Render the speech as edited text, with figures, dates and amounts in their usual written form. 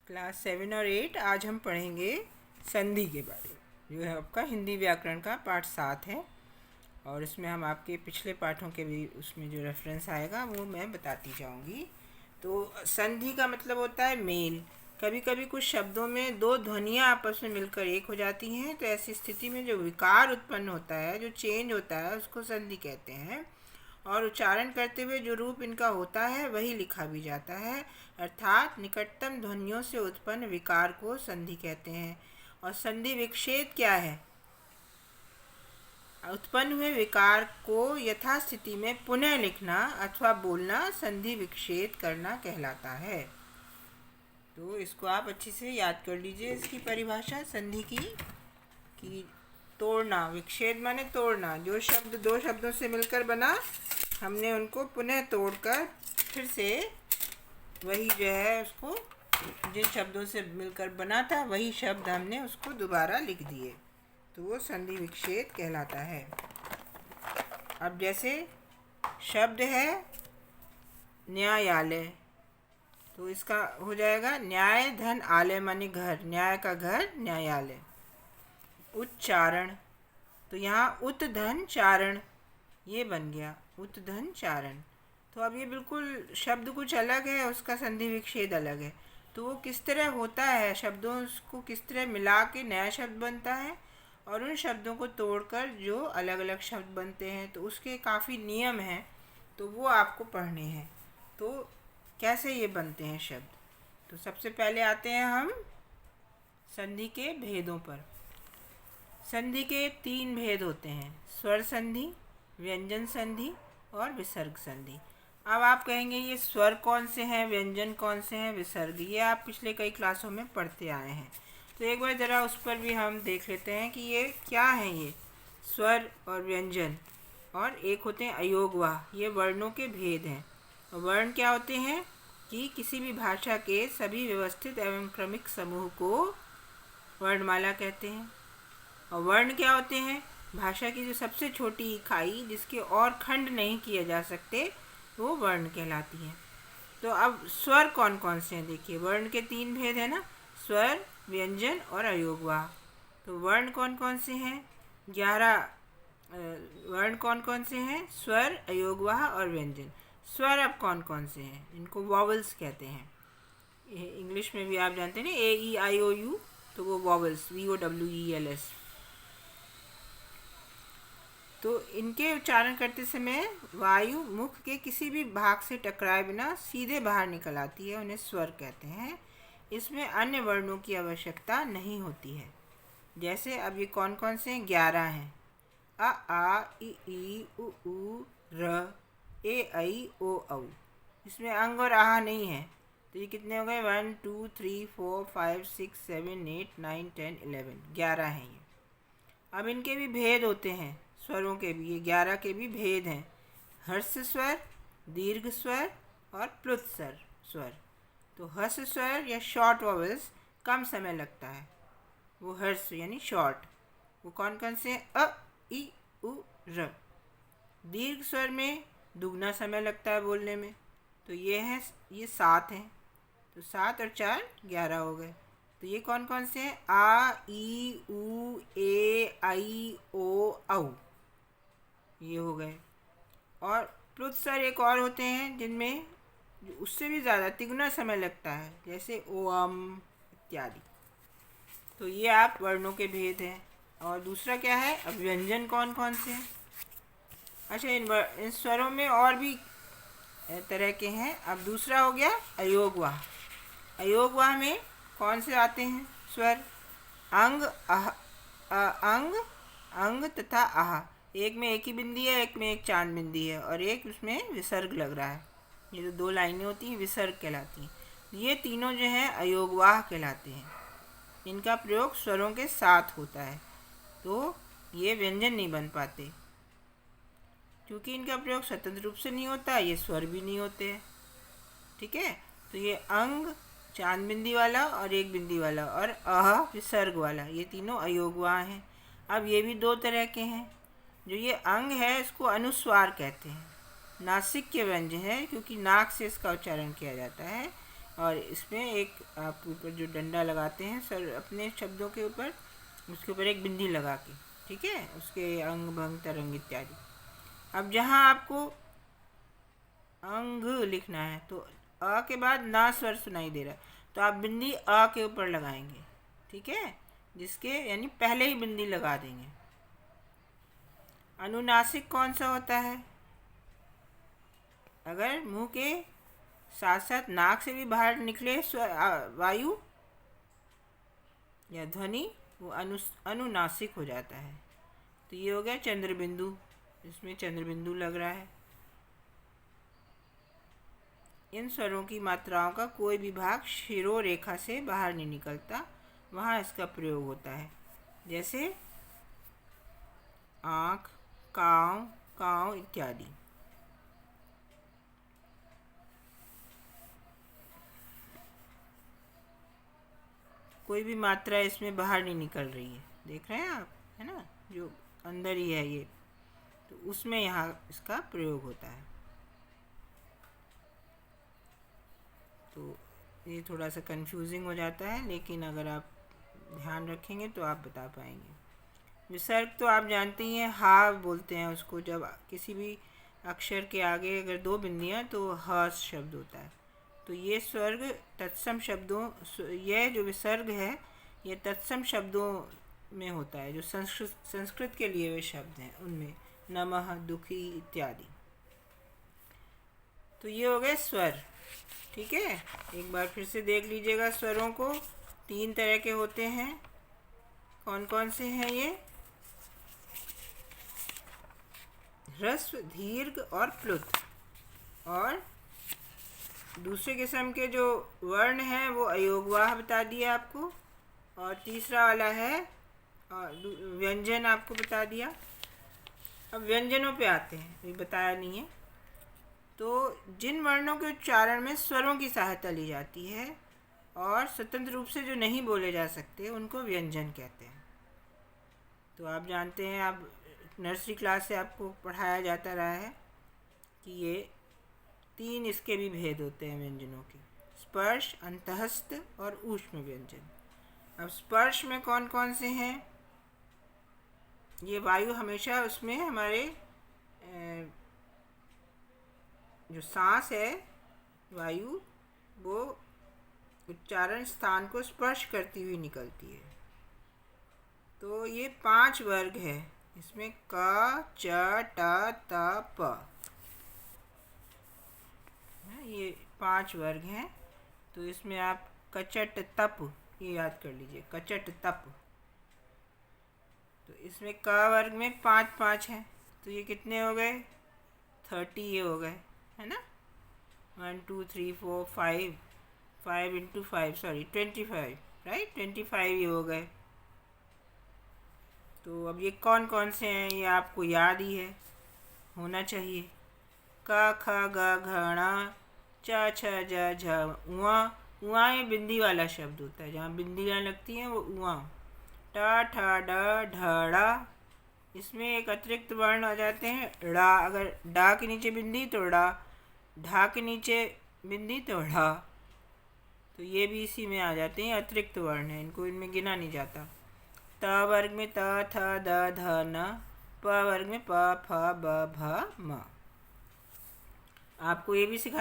Class 7 और 8 आज हम पढ़ेंगे संधि के बारे में, जो है आपका हिंदी व्याकरण का पाठ 7 है। और इसमें हम आपके पिछले पाठों के भी उसमें जो रेफरेंस आएगा वो मैं बताती जाऊंगी। तो संधि का मतलब होता है मेल। कभी कभी कुछ शब्दों में दो ध्वनियाँ आपस में मिलकर एक हो जाती हैं, तो ऐसी स्थिति में जो विकार उत्पन्न होता है, जो चेंज होता है, उसको संधि कहते हैं। और उच्चारण करते हुए जो रूप इनका होता है वही लिखा भी जाता है, अर्थात निकटतम ध्वनियों से उत्पन्न विकार को संधि कहते हैं। और संधि विच्छेद क्या है? उत्पन्न हुए विकार को यथास्थिति में पुनः लिखना अथवा बोलना संधि विच्छेद करना कहलाता है। तो इसको आप अच्छे से याद कर लीजिए। इसकी परिभाषा संधि की तोड़ना, विच्छेद माने तोड़ना। जो शब्द दो शब्दों से मिलकर बना, हमने उनको पुनः तोड़कर फिर से वही जो है उसको, जिन शब्दों से मिलकर बना था वही शब्द हमने उसको दोबारा लिख दिए, तो वो संधि विच्छेद कहलाता है। अब जैसे शब्द है न्यायालय, तो इसका हो जाएगा न्याय धन आलय माने घर, न्याय का घर न्यायालय। उच्चारण, तो यहाँ उत धन चारण ये बन गया, उत धन चारण। तो अब ये बिल्कुल शब्द कुछ अलग है, उसका संधि विच्छेद अलग है। तो वो किस तरह होता है, शब्दों को किस तरह मिला के नया शब्द बनता है और उन शब्दों को तोड़कर जो अलग अलग शब्द बनते हैं, तो उसके काफ़ी नियम हैं, तो वो आपको पढ़ने हैं। तो कैसे ये बनते हैं शब्द? तो सबसे पहले आते हैं हम संधि के भेदों पर। संधि के 3 भेद होते हैं, स्वर संधि, व्यंजन संधि और विसर्ग संधि। अब आप कहेंगे ये स्वर कौन से हैं, व्यंजन कौन से हैं, विसर्ग, ये आप पिछले कई क्लासों में पढ़ते आए हैं। तो एक बार ज़रा उस पर भी हम देख लेते हैं कि ये क्या हैं। ये स्वर और व्यंजन, और एक होते हैं अयोगवाह, ये वर्णों के भेद हैं। और वर्ण क्या होते हैं कि किसी भी भाषा के सभी व्यवस्थित एवं क्रमिक समूह को वर्णमाला कहते हैं। और वर्ण क्या होते हैं? भाषा की जो सबसे छोटी इकाई जिसके और खंड नहीं किए जा सकते, वो वर्ण कहलाती है। तो अब स्वर कौन कौन से हैं? देखिए, वर्ण के 3 भेद है ना, स्वर, व्यंजन और अयोगवाह। तो वर्ण कौन कौन से हैं? 11 वर्ण कौन कौन से हैं? स्वर, अयोगवाह और व्यंजन। स्वर अब कौन कौन से हैं? इनको वॉवल्स कहते हैं। इंग्लिश में भी आप जानते हैं ना, AEIOU, तो वो वॉवल्स, VOWELS। तो इनके उच्चारण करते समय वायु मुख के किसी भी भाग से टकराए बिना सीधे बाहर निकल आती है, उन्हें स्वर कहते हैं। इसमें अन्य वर्णों की आवश्यकता नहीं होती है। जैसे अब ये कौन कौन से हैं? 11 हैं। अ आ इ ई उ ऊ र ए ऐ ओ औ। इसमें अंग और आहा नहीं है, तो ये कितने हो गए? 1 2 3 4 5 6 7 8 9 10 11, 11 हैं ये। अब इनके भी भेद होते हैं, स्वरों के भी, ये 11 के भी भेद हैं। हर्ष स्वर, दीर्घ स्वर और प्लुत स्वर। तो हर्ष स्वर या शॉर्ट वॉवल्स कम समय लगता है, वो हर्ष यानी शॉर्ट। वो कौन कौन से? अ इ उ र। दीर्घ स्वर में दुगना समय लगता है बोलने में, तो ये 7 हैं। तो 7 और 4 11 हो गए। तो ये कौन कौन से हैं? आ ई उ ए आई ओ औ, ये हो गए। और प्लुत स्वर एक और होते हैं जिनमें उससे भी ज़्यादा तिगुना समय लगता है, जैसे ओम इत्यादि। तो ये आप वर्णों के भेद हैं। और दूसरा क्या है? अब व्यंजन कौन कौन से हैं? अच्छा, इन स्वरों में और भी तरह के हैं। अब दूसरा हो गया अयोगवाह। अयोगवाह में कौन से आते हैं स्वर? अंग, अंग, अंग तथा आह। एक में एक ही बिंदी है, एक में एक चांद बिंदी है, और एक उसमें विसर्ग लग रहा है। ये जो 2 लाइनें होती हैं विसर्ग कहलाती हैं। ये तीनों जो हैं अयोगवाह कहलाते हैं। इनका प्रयोग स्वरों के साथ होता है, तो ये व्यंजन नहीं बन पाते, क्योंकि इनका प्रयोग स्वतंत्र रूप से नहीं होता, ये स्वर भी नहीं होते हैं। ठीक है, तो ये अंग चांद बिंदी वाला और एक बिंदी वाला, और अह विसर्ग वाला, ये तीनों अयोगवाह हैं। अब ये भी 2 तरह के हैं। जो ये अंग है इसको अनुस्वार कहते हैं, नासिक के व्यंजन है, क्योंकि नाक से इसका उच्चारण किया जाता है। और इसमें एक आप ऊपर जो डंडा लगाते हैं सर अपने शब्दों के ऊपर, उसके ऊपर एक बिंदी लगा के, ठीक है, उसके अंग भंग तरंग इत्यादि। अब जहाँ आपको अंग लिखना है तो अ के बाद ना स्वर सुनाई दे रहा है, तो आप बिंदी अ के ऊपर लगाएंगे, ठीक है, जिसके यानी पहले ही बिंदी लगा देंगे। अनुनासिक कौन सा होता है? अगर मुंह के साथ साथ नाक से भी बाहर निकले वायु या ध्वनि, वो अनुनासिक हो जाता है। तो ये हो गया चंद्र बिंदु, इसमें चंद्र बिंदु लग रहा है। इन स्वरों की मात्राओं का कोई भी भाग शिरोरेखा से बाहर नहीं निकलता, वहाँ इसका प्रयोग होता है। जैसे आँख, काँव, काँव इत्यादि। कोई भी मात्रा इसमें बाहर नहीं निकल रही है, देख रहे हैं आप, है ना, जो अंदर ही है ये, तो उसमें यहाँ इसका प्रयोग होता है। तो ये थोड़ा सा कंफ्यूजिंग हो जाता है, लेकिन अगर आप ध्यान रखेंगे तो आप बता पाएंगे। विसर्ग तो आप जानते ही हैं, हा बोलते हैं उसको, जब किसी भी अक्षर के आगे अगर दो बिंदियाँ तो ह शब्द होता है। तो ये स्वर्ग तत्सम शब्दों, यह जो विसर्ग है ये तत्सम शब्दों में होता है, जो संस्कृत के लिए वे शब्द हैं उनमें, नमः, दुखी इत्यादि। तो ये हो गए स्वर, ठीक है। एक बार फिर से देख लीजिएगा स्वरों को, 3 तरह के होते हैं। कौन कौन से हैं ये? ह्रस्व, दीर्घ और प्लुत। और दूसरे किस्म के जो वर्ण हैं वो अयोगवाह बता दिया आपको, और तीसरा वाला है व्यंजन आपको बता दिया। अब व्यंजनों पे आते हैं, ये बताया नहीं है। तो जिन वर्णों के उच्चारण में स्वरों की सहायता ली जाती है और स्वतंत्र रूप से जो नहीं बोले जा सकते उनको व्यंजन कहते हैं। तो आप जानते हैं, आप नर्सरी क्लास से आपको पढ़ाया जाता रहा है कि ये 3 इसके भी भेद होते हैं व्यंजनों के, स्पर्श, अंतःस्थ और ऊष्म व्यंजन। अब स्पर्श में कौन कौन से हैं? ये वायु हमेशा उसमें हमारे जो सांस है वायु, वो उच्चारण स्थान को स्पर्श करती हुई निकलती है। तो ये 5 वर्ग है इसमें, क, च, ट, त, प, ये 5 वर्ग हैं। तो इसमें आप कचट तप ये याद कर लीजिए, कचट तप। तो इसमें क वर्ग में 5 5 हैं, तो ये कितने हो गए? 30 ये हो गए, है ना। 1 2 3 4 5, 5 इंटू 5 सॉरी 25, राइट, 25 ये हो गए। तो अब ये कौन कौन से हैं ये आपको याद ही है, होना चाहिए। क, ख, ग, घ, ण, च, छ, ज, झ, उआ। उआ ये बिंदी वाला शब्द होता है, जहाँ बिंदियाँ लगती हैं वो उआ। ट, ठ, ड, ढ, ड़। इसमें एक अतिरिक्त वर्ण आ जाते हैं ड़ा, अगर डा के नीचे बिंदी तो डा, ढा के नीचे बिंदी तो ढा। तो ये भी इसी में आ जाते हैं, अतिरिक्त वर्ण है, इनको इनमें गिना नहीं जाता। त वर्ग में त, थ, द, ध, न। प वर्ग में प, फ, ब, भ, म। आपको ये भी सिखा